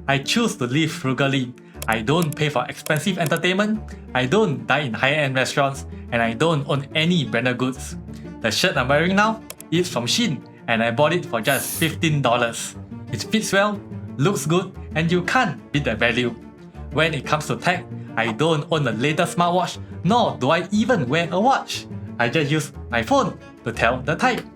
I choose to live frugally. I don't pay for expensive entertainment, I don't dine in high-end restaurants, and I don't own any branded goods. The shirt I'm wearing now is from Shein, and I bought it for just $15. It fits well, looks good, and you can't beat the value. When it comes to tech, I don't own the latest smartwatch, nor do I even wear a watch. I just use my phone to tell the time.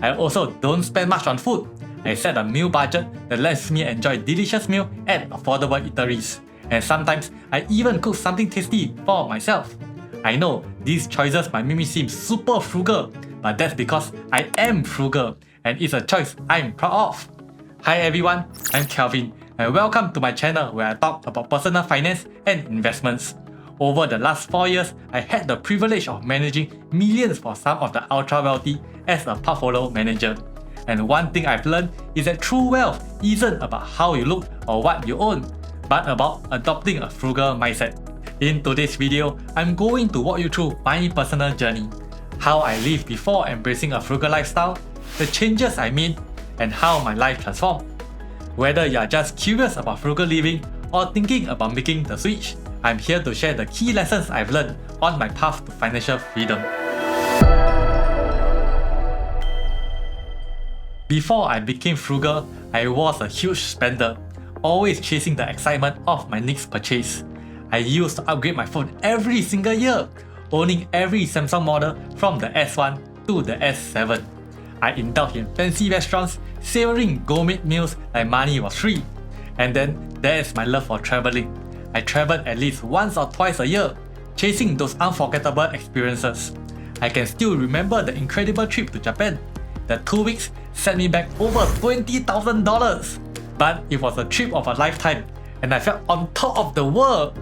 I also don't spend much on food. I set a meal budget that lets me enjoy delicious meals at affordable eateries. And sometimes I even cook something tasty for myself. I know these choices might make me seem super frugal, but that's because I am frugal and it's a choice I'm proud of. Hi everyone, I'm Kelvin and welcome to my channel where I talk about personal finance and investments. Over the last 4 years, I had the privilege of managing millions for some of the ultra wealthy as a portfolio manager. And one thing I've learned is that true wealth isn't about how you look or what you own, but about adopting a frugal mindset. In today's video, I'm going to walk you through my personal journey, how I lived before embracing a frugal lifestyle, the changes I made, and how my life transformed. Whether you are just curious about frugal living or thinking about making the switch, I'm here to share the key lessons I've learned on my path to financial freedom. Before I became frugal, I was a huge spender, always chasing the excitement of my next purchase. I used to upgrade my phone every single year, owning every Samsung model from the S1 to the S7. I indulged in fancy restaurants, savoring gourmet meals like money was free. And then there's my love for traveling. I traveled at least once or twice a year, chasing those unforgettable experiences. I can still remember the incredible trip to Japan. The 2 weeks set me back over $20,000. But it was a trip of a lifetime, and I felt on top of the world,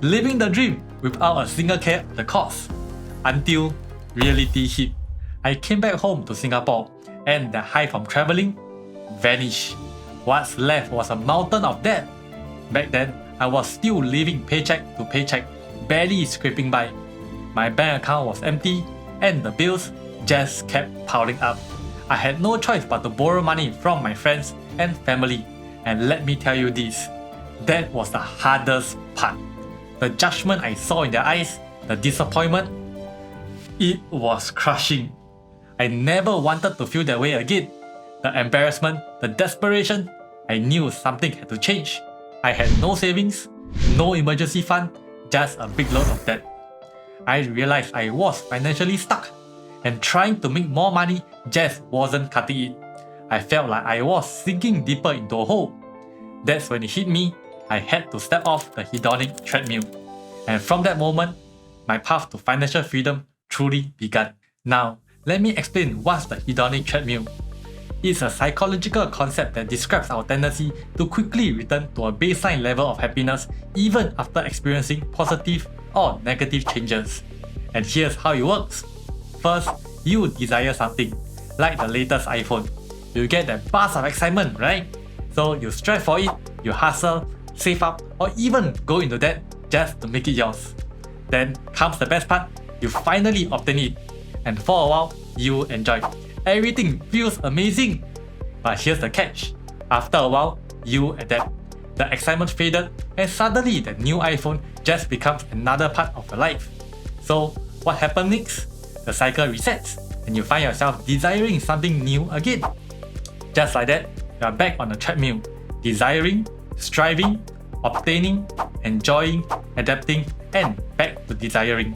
living the dream without a single care of the cost. Until reality hit. I came back home to Singapore, and the high from traveling vanished. What's left was a mountain of debt. Back then, I was still living paycheck to paycheck, barely scraping by. My bank account was empty, and the bills just kept piling up. I had no choice but to borrow money from my friends and family. And let me tell you this, that was the hardest part. The judgment I saw in their eyes, the disappointment, it was crushing. I never wanted to feel that way again. The embarrassment, the desperation, I knew something had to change. I had no savings, no emergency fund, just a big load of debt. I realized I was financially stuck, and trying to make more money just wasn't cutting it. I felt like I was sinking deeper into a hole. That's when it hit me, I had to step off the hedonic treadmill. And from that moment, my path to financial freedom truly began. Now, let me explain what's the hedonic treadmill. It's a psychological concept that describes our tendency to quickly return to a baseline level of happiness even after experiencing positive or negative changes. And here's how it works. First, you desire something, like the latest iPhone. You get that burst of excitement, right? So you strive for it, you hustle, save up, or even go into debt just to make it yours. Then comes the best part, you finally obtain it. And for a while, you enjoy. Everything feels amazing. But here's the catch. After a while, you adapt. The excitement faded, and suddenly the new iPhone just becomes another part of your life. So what happens next? The cycle resets, and you find yourself desiring something new again. Just like that, you are back on the treadmill, desiring, striving, obtaining, enjoying, adapting, and back to desiring.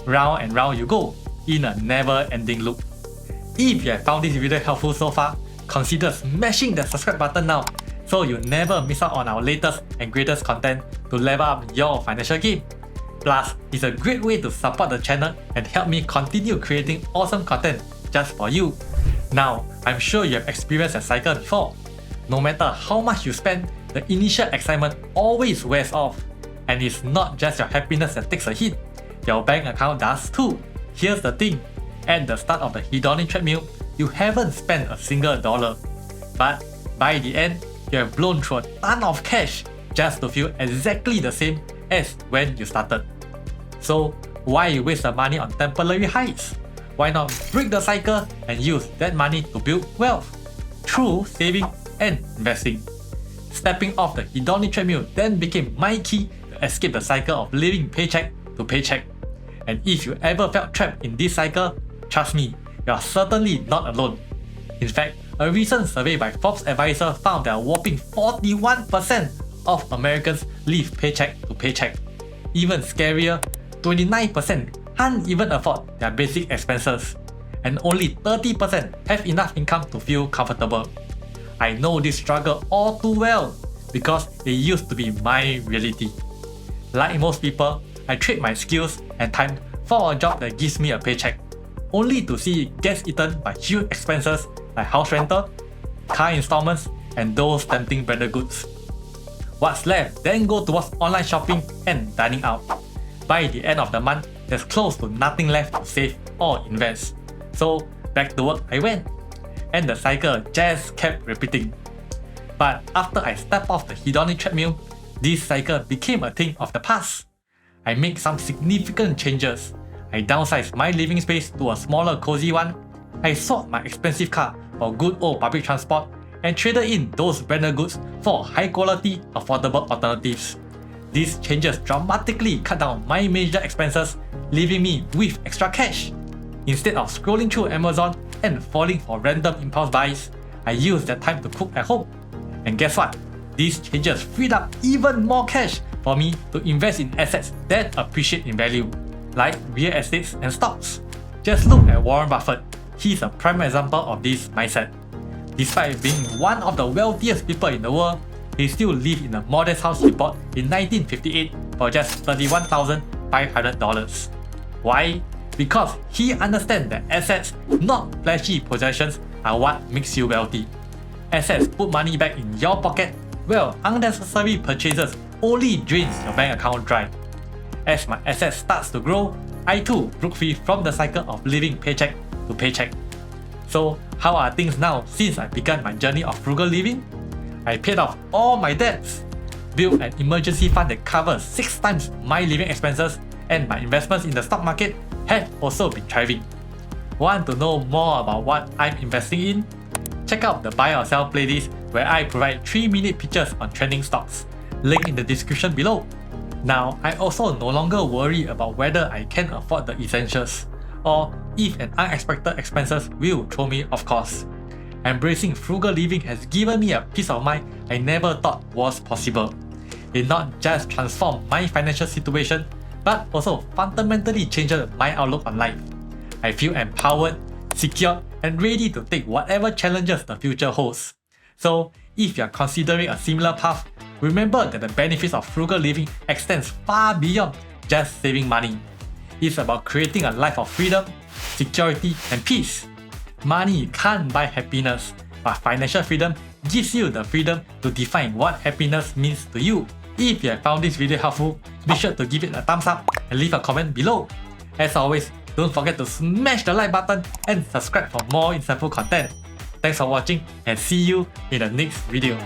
Round and round you go, in a never-ending loop. If you have found this video helpful so far, consider smashing the subscribe button now so you never miss out on our latest and greatest content to level up your financial game. Plus, it's a great way to support the channel and help me continue creating awesome content just for you. Now, I'm sure you have experienced a cycle before. No matter how much you spend, the initial excitement always wears off. And it's not just your happiness that takes a hit, your bank account does too. Here's the thing, at the start of the hedonic treadmill, you haven't spent a single dollar. But by the end, you have blown through a ton of cash just to feel exactly the same as when you started. So why waste the money on temporary highs? Why not break the cycle and use that money to build wealth through saving and investing? Stepping off the hedonic treadmill then became my key to escape the cycle of living paycheck to paycheck. And if you ever felt trapped in this cycle, trust me, you are certainly not alone. In fact, a recent survey by Forbes Advisor found that a whopping 41% of Americans live paycheck to paycheck. Even scarier, 29% can't even afford their basic expenses, and only 30% have enough income to feel comfortable. I know this struggle all too well because it used to be my reality. Like most people, I trade my skills and time for a job that gives me a paycheck, only to see it gets eaten by huge expenses like house rental, car installments, and those tempting branded goods. What's left then go towards online shopping and dining out. By the end of the month, there's close to nothing left to save or invest. So back to work I went, and the cycle just kept repeating. But after I stepped off the hedonic treadmill, this cycle became a thing of the past. I made some significant changes. I downsized my living space to a smaller cozy one. I sold my expensive car for good old public transport and traded in those branded goods for high quality, affordable alternatives. These changes dramatically cut down my major expenses, leaving me with extra cash. Instead of scrolling through Amazon and falling for random impulse buys, I used that time to cook at home. And guess what? These changes freed up even more cash for me to invest in assets that appreciate in value, like real estates and stocks. Just look at Warren Buffett. He's a prime example of this mindset. Despite being one of the wealthiest people in the world, he still lived in a modest house he bought in 1958 for just $31,500. Why? Because he understands that assets, not flashy possessions, are what makes you wealthy. Assets put money back in your pocket, while unnecessary purchases only drains your bank account dry. As my assets starts to grow, I too broke free from the cycle of living paycheck to paycheck. So how are things now since I began my journey of frugal living? I paid off all my debts, built an emergency fund that covers 6 times my living expenses, and my investments in the stock market have also been thriving. Want to know more about what I'm investing in? Check out the buy or sell playlist where I provide 3-minute pictures on trending stocks. Link in the description below. Now, I also no longer worry about whether I can afford the essentials, or if an unexpected expenses will throw me off course. Embracing frugal living has given me a peace of mind I never thought was possible. It not just transformed my financial situation, but also fundamentally changed my outlook on life. I feel empowered, secure, and ready to take whatever challenges the future holds. So, if you are considering a similar path, remember that the benefits of frugal living extends far beyond just saving money. It's about creating a life of freedom, security, and peace. Money can't buy happiness, but financial freedom gives you the freedom to define what happiness means to you. If you have found this video helpful, be sure to give it a thumbs up and leave a comment below. As always, don't forget to smash the like button and subscribe for more insightful content. Thanks for watching and see you in the next video.